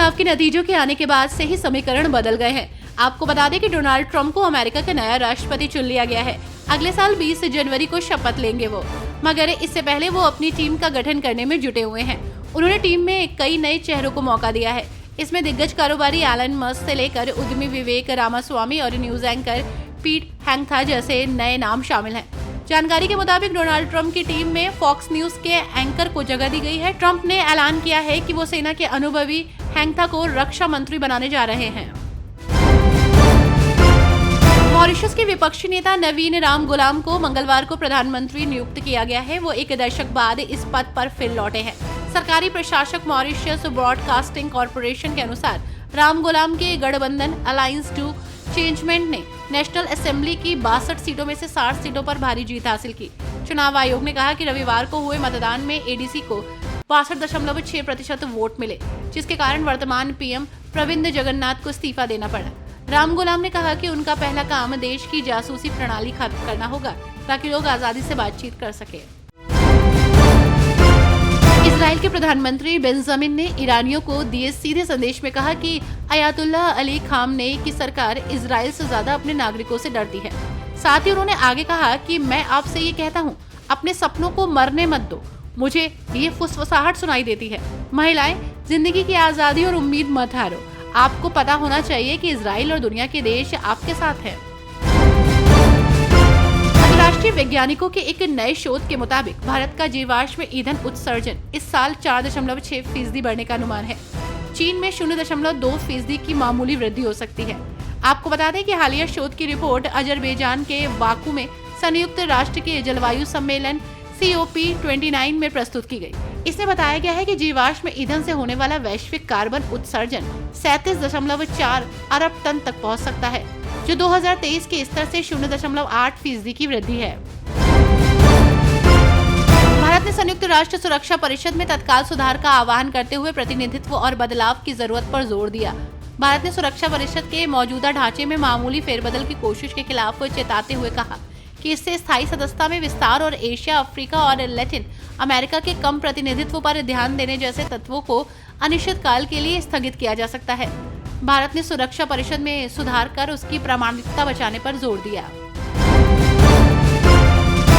चुनाव के नतीजों के आने के बाद से ही समीकरण बदल गए हैं। आपको बता दें कि डोनाल्ड ट्रंप को अमेरिका का नया राष्ट्रपति चुन लिया गया है। अगले साल 20 जनवरी को शपथ लेंगे वो, मगर इससे पहले वो अपनी टीम का गठन करने में जुटे हुए हैं। उन्होंने टीम में कई नए चेहरों को मौका दिया है। इसमें दिग्गज कारोबारी एलन मस्क से लेकर उद्यमी विवेक रामास्वामी और न्यूज एंकर पीट हैंगथा जैसे नए नाम शामिल हैं। जानकारी के मुताबिक डोनाल्ड ट्रंप की टीम में फॉक्स न्यूज के एंकर को जगह दी गई है। ट्रंप ने ऐलान किया है कि वो सेना के अनुभवी हैंगथा को रक्षा मंत्री बनाने जा रहे हैं। मॉरिशस के विपक्षी नेता नवीन रामगुलाम को मंगलवार को प्रधानमंत्री नियुक्त किया गया है। वो एक दशक बाद इस पद पर फिर लौटे हैं। सरकारी प्रशासक मॉरिशस ब्रॉडकास्टिंग कॉरपोरेशन के अनुसार रामगुलाम के गठबंधन अलायंस टू चेंजमेंट ने नेशनल असेंबली की 62 सीटों में से 60 सीटों पर भारी जीत हासिल की। चुनाव आयोग ने कहा कि रविवार को हुए मतदान में एडीसी को 62.6% वोट मिले, जिसके कारण वर्तमान पीएम प्रविंद जगन्नाथ को इस्तीफा देना पड़ा। रामगुलाम ने कहा कि उनका पहला काम देश की जासूसी प्रणाली खत्म करना होगा, ताकि लोग आजादी से बातचीत कर सके। इजराइल के प्रधानमंत्री बेंजामिन ने ईरानियों को दिए सीधे संदेश में कहा कि अयातुल्लाह अली खामनेई की सरकार इजराइल से ज्यादा अपने नागरिकों से डरती है। साथ ही उन्होंने आगे कहा कि मैं आपसे ये कहता हूँ, अपने सपनों को मरने मत दो। मुझे ये फुसफुसाहट सुनाई देती है। महिलाएं, जिंदगी की आजादी और उम्मीद मत हारो। आपको पता होना चाहिए कि इजराइल और दुनिया के देश आपके साथ हैं। अंतर्राष्ट्रीय वैज्ञानिकों के एक नए शोध के मुताबिक भारत का जीवाश्म ईंधन उत्सर्जन इस साल 4.6% बढ़ने का अनुमान है। चीन में 0.2% की मामूली वृद्धि हो सकती है। आपको बता दें कि हालिया शोध की रिपोर्ट अजरबैजान के बाकू में संयुक्त राष्ट्र के जलवायु सम्मेलन COP29 में प्रस्तुत की गई। इसमें बताया गया है कि जीवाश्म ईंधन से होने वाला वैश्विक कार्बन उत्सर्जन 37.4 अरब टन तक पहुंच सकता है, जो 2023 के स्तर से 0.8% की वृद्धि है। भारत ने संयुक्त राष्ट्र सुरक्षा परिषद में तत्काल सुधार का आह्वान करते हुए प्रतिनिधित्व और बदलाव की जरूरत पर जोर दिया। भारत ने सुरक्षा परिषद के मौजूदा ढांचे में मामूली फेरबदल की कोशिश के खिलाफ चेताते हुए कहा कि इससे स्थायी सदस्यता में विस्तार और एशिया, अफ्रीका और लैटिन अमेरिका के कम प्रतिनिधित्व पर ध्यान देने जैसे तत्वों को अनिश्चित काल के लिए स्थगित किया जा सकता है। भारत ने सुरक्षा परिषद में सुधार कर उसकी प्रामाणिकता बचाने पर जोर दिया।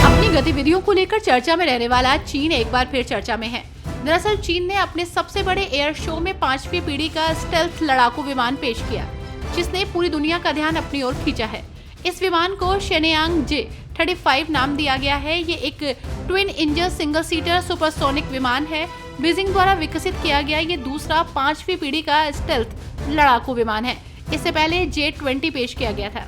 अपनी गतिविधियों को लेकर चर्चा में रहने वाला चीन एक बार फिर चर्चा में है। दरअसल चीन ने अपने सबसे बड़े एयर शो में 5वीं पीढ़ी का स्टेल्थ लड़ाकू विमान पेश किया, जिसने पूरी दुनिया का ध्यान अपनी ओर खींचा है। इस विमान को शेनयांग J-35 नाम दिया गया है। ये एक twin engine single seater supersonic विमान है। बीजिंग द्वारा विकसित किया गया ये दूसरा 5वीं पीढ़ी का स्टेल्थ लड़ाकू विमान है। इससे पहले J-20 पेश किया गया था।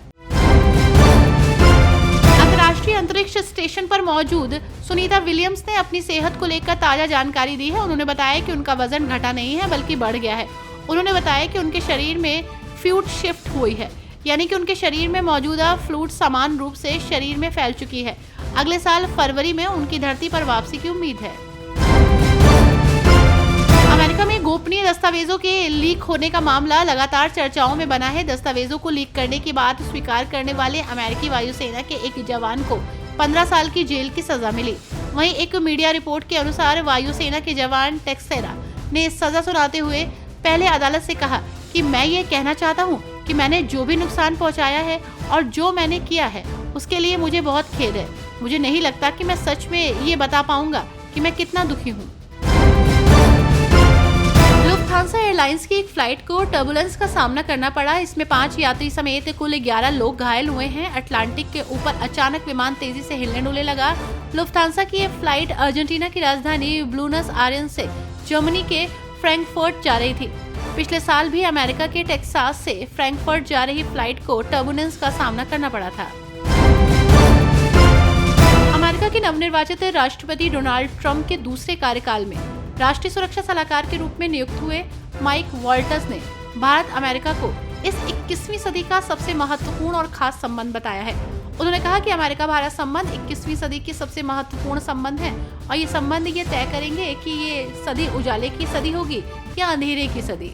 अंतर्राष्ट्रीय अंतरिक्ष स्टेशन पर मौजूद सुनीता विलियम्स ने अपनी सेहत को लेकर ताजा जानकारी दी है। उन्होंने बताया कि उनका वजन घटा नहीं है, बल्कि बढ़ गया है। उन्होंने बताया कि उनके शरीर में फ्लूइड शिफ्ट हुई है, यानी कि उनके शरीर में मौजूदा फ्लूइड समान रूप से शरीर में फैल चुकी है। अगले साल फरवरी में उनकी धरती पर वापसी की उम्मीद है। अमेरिका में गोपनीय दस्तावेजों के लीक होने का मामला लगातार चर्चाओं में बना है। दस्तावेजों को लीक करने की बात स्वीकार करने वाले अमेरिकी वायुसेना के एक जवान को 15 साल की जेल की सजा मिली। वहीं एक मीडिया रिपोर्ट के अनुसार वायुसेना के जवान टेक्सेरा ने सजा सुनाते हुए पहले अदालत से कहा कि मैं ये कहना चाहता हूँ कि मैंने जो भी नुकसान पहुंचाया है और जो मैंने किया है उसके लिए मुझे बहुत खेद है। मुझे नहीं लगता कि मैं सच में ये बता पाऊंगा कि मैं कितना दुखी हूँ। लुफ्थांसा एयरलाइंस की एक फ्लाइट को टर्बुलेंस का सामना करना पड़ा। इसमें 5 यात्री समेत कुल 11 लोग घायल हुए हैं। अटलांटिक के ऊपर अचानक विमान तेजी से हिलने डुलने लगा। लुफ्थांसा की ये फ्लाइट अर्जेंटीना की राजधानी ब्यूनस आयर्स से जर्मनी के फ्रैंकफर्ट जा रही थी। पिछले साल भी अमेरिका के टेक्सास से फ्रैंकफर्ट जा रही फ्लाइट को टर्बुलेंस का सामना करना पड़ा था। अमेरिका के नवनिर्वाचित राष्ट्रपति डोनाल्ड ट्रंप के दूसरे कार्यकाल में राष्ट्रीय सुरक्षा सलाहकार के रूप में नियुक्त हुए माइक वॉल्टर्स ने भारत अमेरिका को इस 21वीं सदी का सबसे महत्वपूर्ण और खास संबंध बताया है। उन्होंने कहा कि अमेरिका भारत संबंध 21वीं सदी की सबसे महत्वपूर्ण संबंध है और ये संबंध ये तय करेंगे कि ये सदी उजाले की सदी होगी या अंधेरे की सदी।